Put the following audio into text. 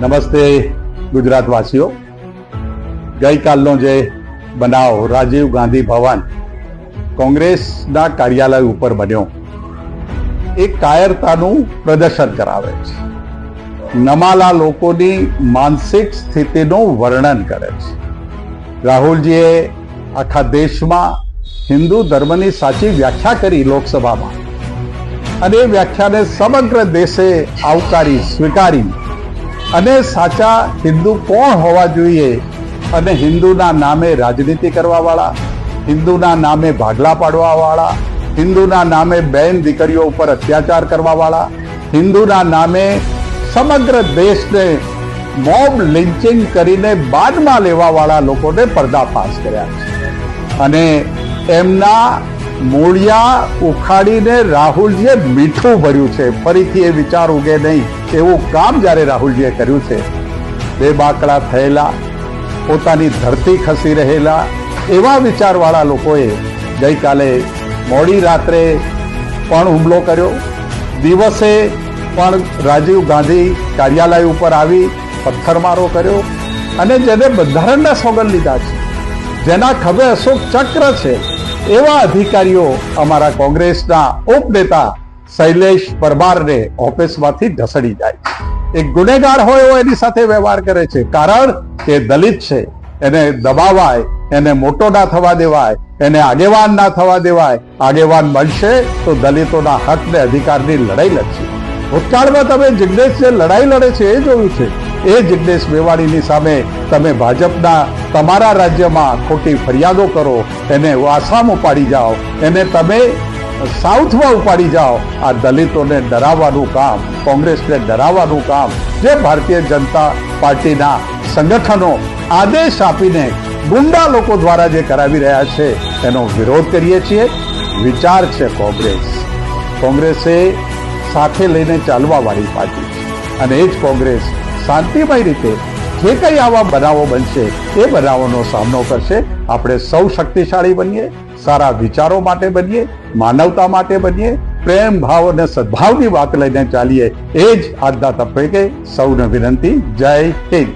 નમસ્તે ગુજરાતવાસીઓ. ગઈકાલનો જે બનાવ રાજીવ ગાંધી ભવન કોંગ્રેસના કાર્યાલય ઉપર બન્યો એ કાયરતાનું પ્રદર્શન કરાવે છે. નમાલા લોકોની માનસિક સ્થિતિનું વર્ણન કરે છે. રાહુલજીએ આખા દેશમાં હિન્દુ ધર્મની સાચી વ્યાખ્યા કરી લોકસભામાં, અને એ વ્યાખ્યાને સમગ્ર દેશે આવકારી, સ્વીકારી, અને સાચા હિન્દુ કોણ હોવા જોઈએ, અને હિન્દુના નામે રાજનીતિ કરવાવાળા, હિન્દુના નામે ભાગલા પાડવાવાળા, હિન્દુના નામે બહેન દીકરીઓ ઉપર અત્યાચાર કરવાવાળા, હિન્દુના નામે સમગ્ર દેશને મોબ લિન્ચિંગ કરીને બાદમાં લેવાવાળા લોકોને પર્દાફાશ કર્યા છે. અને એમના મૂળિયા ઉખાડીને રાહુલજીએ મીઠું ભર્યું છે. ફરીથી એ વિચાર ઉગે નહીં એવું કામ જ્યારે રાહુલજીએ કર્યું છે. બે બાકડા થયેલા, પોતાની ધરતી ખસી રહેલા એવા વિચારવાળા લોકોએ ગઈકાલે મોડી રાત્રે પણ હુમલો કર્યો, દિવસે પણ રાજીવ ગાંધી કાર્યાલય ઉપર આવી પથ્થરમારો કર્યો, અને જેને બંધારણના સોગંદ લીધા છે, જેના ખભે અશોક ચક્ર છે, એવા અધિકારીઓ અમારા કોંગ્રેસના ઉપનેતા શૈલેષ પરમારને ઓફિસમાંથી ઢસડી જાય છે. એક ગુનેગાર હોય એવો એની સાથે વ્યવહાર કરે છે, કારણ કે દલિત છે, એને દબાવાય, એને મોટો ના થવા દેવાય, એને આગેવાન ના થવા દેવાય. આગેવાન બનશે તો દલિતોના હક ને અધિકારની લડાઈ લડશે. ભૂતકાળમાં તમે જિગ્નેશ જે લડાઈ લડે છે એ જોયું છે. એ જિગ્નેશ મેવાણીની સામે તમે ભાજપના તમારા રાજ્યમાં ખોટી ફરિયાદો કરો, એને આસામ ઉપાડી જાઓ, એને તમે સાઉથમાં ઉપાડી જાઓ. આ દલિતોને ડરાવવાનું કામ, કોંગ્રેસને ડરાવવાનું કામ જે ભારતીય જનતા પાર્ટીના સંગઠનો આદેશ આપીને ગુંડા લોકો દ્વારા જે કરાવી રહ્યા છે એનો વિરોધ કરીએ છીએ. વિચાર છે કોંગ્રેસે સાથે લઈને ચાલવા વાળી પાર્ટી છે, અને એ જ કોંગ્રેસ શાંતિમય રીતે જે કંઈ આવા બનાવો બનશે એ બનાવોનો સામનો કરશે. આપણે સૌ શક્તિશાળી બનીએ, સારા વિચારો માટે બનીએ, માનવતા માટે બનીએ, પ્રેમ ભાવ અને સદભાવની વાત લઈને ચાલીએ. એ જ આજના તબક્કે સૌને વિનંતી. જય હિન્દ.